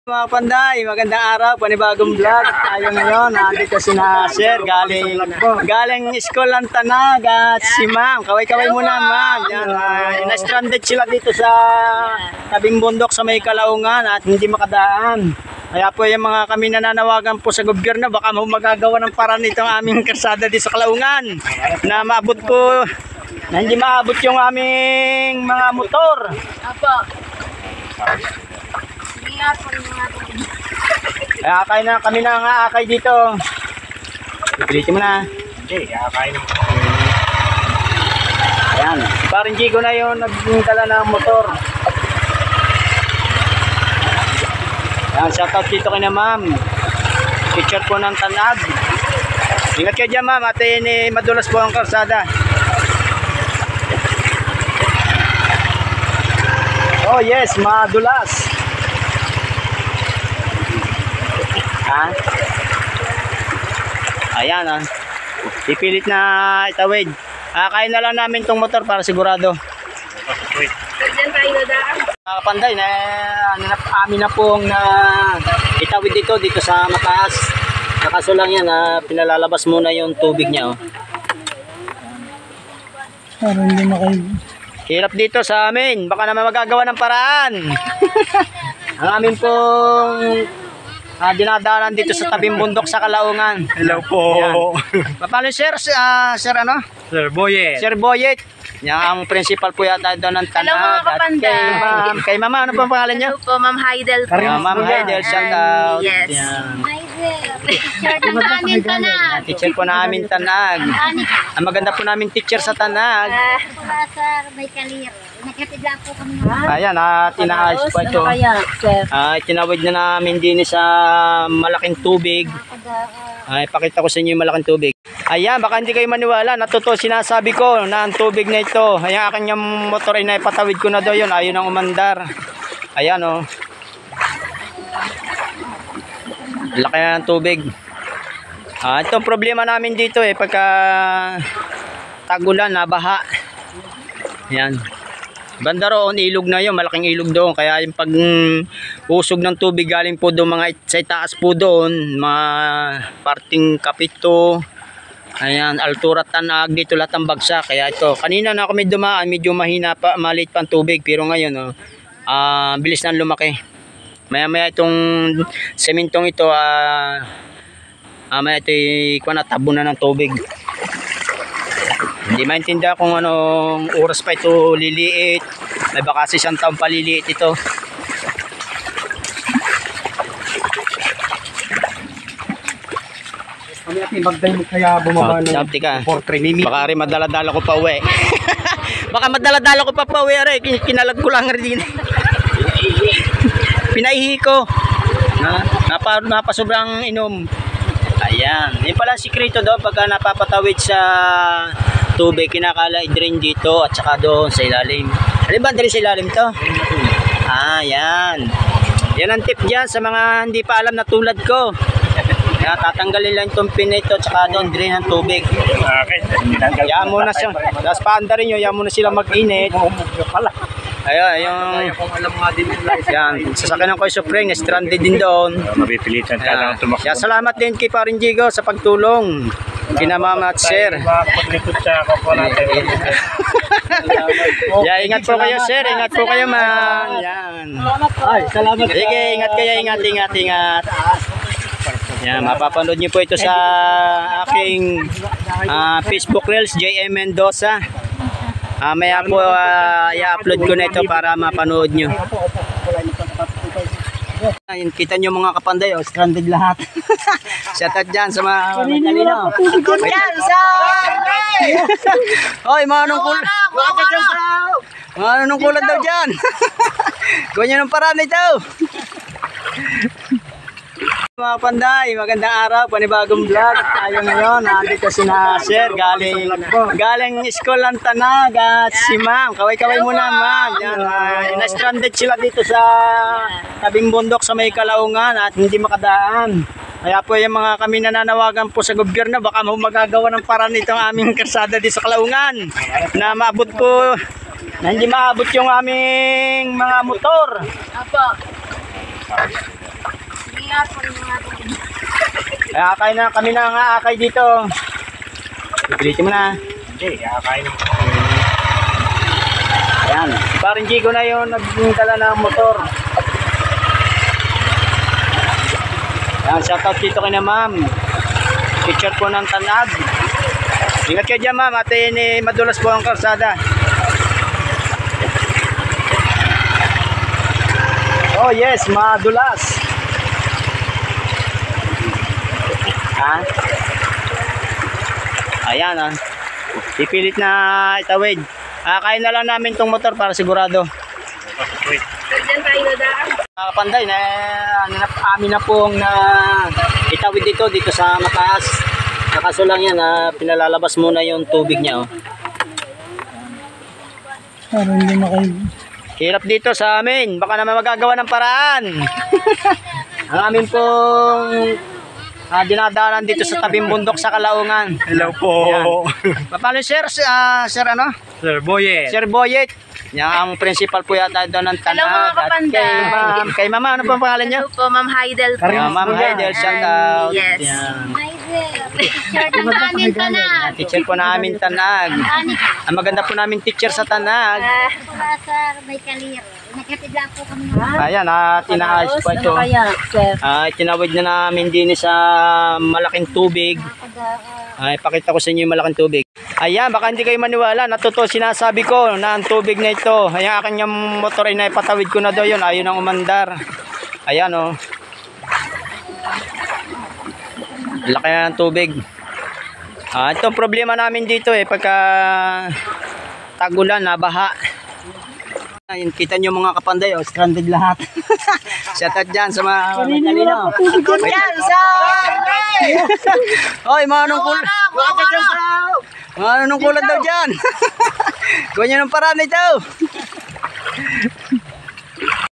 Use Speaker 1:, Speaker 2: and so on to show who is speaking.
Speaker 1: Mga panday, magandang araw, panibagong vlog. Tayo ngayon, nandito si Sir, galing school ng Tanag at si Ma'am. Kaway-kaway muna, Ma'am. Yan, na-stranded sila dito sa tabing bundok sa may Kalaungan at hindi makadaan. Kaya po yung mga kami nananawagan po sa gobyerno, baka magagawa ng paraan itong aming kalsada dito sa Kalaungan na maabot po, na hindi maabot yung aming mga motor.
Speaker 2: Apo.
Speaker 1: Kaya akay na kami na nga akay dito. Pilitin mo na.
Speaker 3: Hindi, akay na.
Speaker 1: Ayan. Parang Jigo na yun nagdala ng motor. Ayan, shoutout dito kay na Ma'am. Picture po ng Tanag. Ingat kayo dyan, Ma'am. At madulas po ang kalsada. Oh yes, madulas. Ha? Ayan ah. Ipilit na itawid. Kaya na lang namin tong motor para sigurado.
Speaker 2: Diyan tayo na daan.
Speaker 1: Panday na amin na pong na itawid dito sa mataas. Nakaso lang yan na pinalalabas muna yung tubig niya oh.
Speaker 3: Parang hindi na kayo.
Speaker 1: Hirap dito sa amin. Baka naman magagawa ng paraan. Ang amin pong dinadaanan dito sa tabing bundok sa Kalaungan.
Speaker 3: Hello po.
Speaker 1: Paano sir? Sir ano?
Speaker 3: Sir Boyet.
Speaker 1: Sir Boyet. Yan ang principal po yata doon ng Tanag.
Speaker 2: Hello mga kapanday.
Speaker 1: Kay Mama, ano pong pangalan niyo?
Speaker 2: Hello po, Ma'am Haidel po.
Speaker 1: Ma'am Haidel, shout out.
Speaker 2: Yes.
Speaker 1: Yan.
Speaker 2: Teacher ng amin Tanag.
Speaker 1: Teacher po namin Tanag. Ang maganda po namin teacher sa Tanag.
Speaker 4: Sir, may kalir. Nakatidla po kami.
Speaker 1: Ayan, tinaayos po ito.
Speaker 2: Sir?
Speaker 1: Tinawid na namin din sa malaking tubig. Pakita ko sa inyo yung malaking tubig. Ayan, baka hindi kayo maniwala. Natuto sinasabi ko na ang tubig na ito. Ayan, aking yung motor ay naipatawid ko na daw yun. Ayaw nang umandar. Ayan o. Laki na ng tubig. Itong problema namin dito pagka tagulan, nabaha. Ayan. Banda roon, ilog na yun, malaking ilog doon. Kaya yung pag usog ng tubig galing po doon, mga sa itaas po doon, mga parting Kapito, ayan, Altura, Tanag, dito lahat ang bagsak. Kaya ito, kanina na kami dumaan, medyo mahina pa, maliit pa ang tubig. Pero ngayon, bilis na lumaki. Maya maya itong sementong ito, maya ito tabo na ng tubig. Hindi maintindihan kung anong oras pa ito liliit. May baka kasi isang taon pa liliit ito.
Speaker 3: Kami natin magdahil kaya bumaba ng
Speaker 1: Sapti ka.
Speaker 3: 4-3
Speaker 1: Baka rin madaladala ko pa uwi. Baka madaladala ko pa uwi rin. Kinalag ko lang rin din. Pinaihi ko. Napasobrang inom. Ayan. Yan pala sikreto daw pagka napapatawid sa tubig, kinakala i-drain dito at saka doon sa ilalim. Alam ba drain sa ilalim to? Yan. Yan ang tip dyan sa mga hindi pa alam na tulad ko. Kaya tatanggalin lang itong pin ito at saka doon drain ng tubig. Yan muna siya. Tapos paanda rin nyo, yan muna sila mag-init. Ayun, yung yan, sasakyan ng Koy Supreme, stranded din doon.
Speaker 3: Mapipilitan ka lang tumakbo.
Speaker 1: Kaya salamat din kay Paring Jigo sa pagtulong. Kina Mama at Sir.
Speaker 3: Paglikod sa kapwa natin.
Speaker 1: Ingat po kayo Sir, ingat po kayo man. Yan.
Speaker 3: Ay, salamat.
Speaker 1: Sige, ingat kayo, ingat. Yan, mapapanood niyo po ito sa aking Facebook Reels, JM Mendoza. Maya po i-upload ko na ito para mapanood nyo. Ayun, kita nyo mga kapanday, stranded lahat. Shoutout dyan sa mga matalino. Hoy, mga nungkulan daw dyan. Ganyan ang paraan ito. Mga panday, magandang araw, panibagong vlog. Tayo ngayon, nandito si Sir, galing school ng Tanag at si Ma'am. Kaway-kaway muna, Ma'am. Yan, na-stranded sila dito sa tabing bundok sa may Kalaungan at hindi makadaan. Kaya po yung mga kami nananawagan po sa gobyerno, baka magagawa ng paraan itong aming kalsada dito sa Kalaungan na maabot po, na hindi maabot yung aming mga motor.
Speaker 2: Apo.
Speaker 1: Kaya akay na kami na nga akay dito. Pipilitin mo na.
Speaker 3: Hindi, kakain mo.
Speaker 1: Ayan. Si Paring Jigo na yun nagdala ng motor. Ayan, shoutout dito kay na ma'am. Picture po ng Tanag. Ingat kayo dyan ma'am, ate ni madulas po ang karsada. Oh yes, madulas. Ha? Ayan ah. Pipilit na itawid. Kaya na lang namin tong motor para sigurado.
Speaker 3: Wait.
Speaker 1: Mga kapanday, amin na pong itawid dito sa mataas. Nakaso lang yan, pinalalabas muna yung tubig niya. Oh.
Speaker 3: Parang hindi na kayo.
Speaker 1: Hirap dito sa amin, baka naman magagawa ng paraan. Ang amin pong dinadaanan dito sa tabing bundok sa Kalaungan.
Speaker 3: Hello po.
Speaker 1: Paano sir? Sir ano?
Speaker 3: Sir Boyet.
Speaker 1: Sir Boyet. Yan ang principal po yata doon ng Tanag.
Speaker 2: Hello, mga kapanday.
Speaker 1: Kay mama, ano pong pangalan niyo?
Speaker 2: Hello po, Ma'am Haidel po.
Speaker 1: Ma'am Haidel, shout out.
Speaker 2: Yes.
Speaker 1: Yan.
Speaker 4: Teacher ng amin Tanag.
Speaker 1: Teacher po namin Tanag. Ang maganda po namin teacher sa Tanag.
Speaker 4: Sa may kalir. Nakatid lang po kami.
Speaker 1: Ayan, tinaayos po ito.
Speaker 2: sir?
Speaker 1: Tinawid na namin din sa malaking tubig. Ipakita ko sa inyo yung malaking tubig. Ayan, baka hindi kayo maniwala. Natuto sinasabi ko na ang tubig na ito. Ayan, aking yung motor ay naipatawid ko na daw yun. Ayaw nang umandar. Ayan o. Oh. Laki na ng tubig. Itong problema namin dito pagka tagulan, baha. Ayun, kita nyo mga kapanday, stranded lahat. Shout out dyan sa mga matalino.
Speaker 2: Yan, sa...
Speaker 1: Hoy, mga nungkulan. Mga nungkulan daw dyan. Gawin nyo ng parami daw.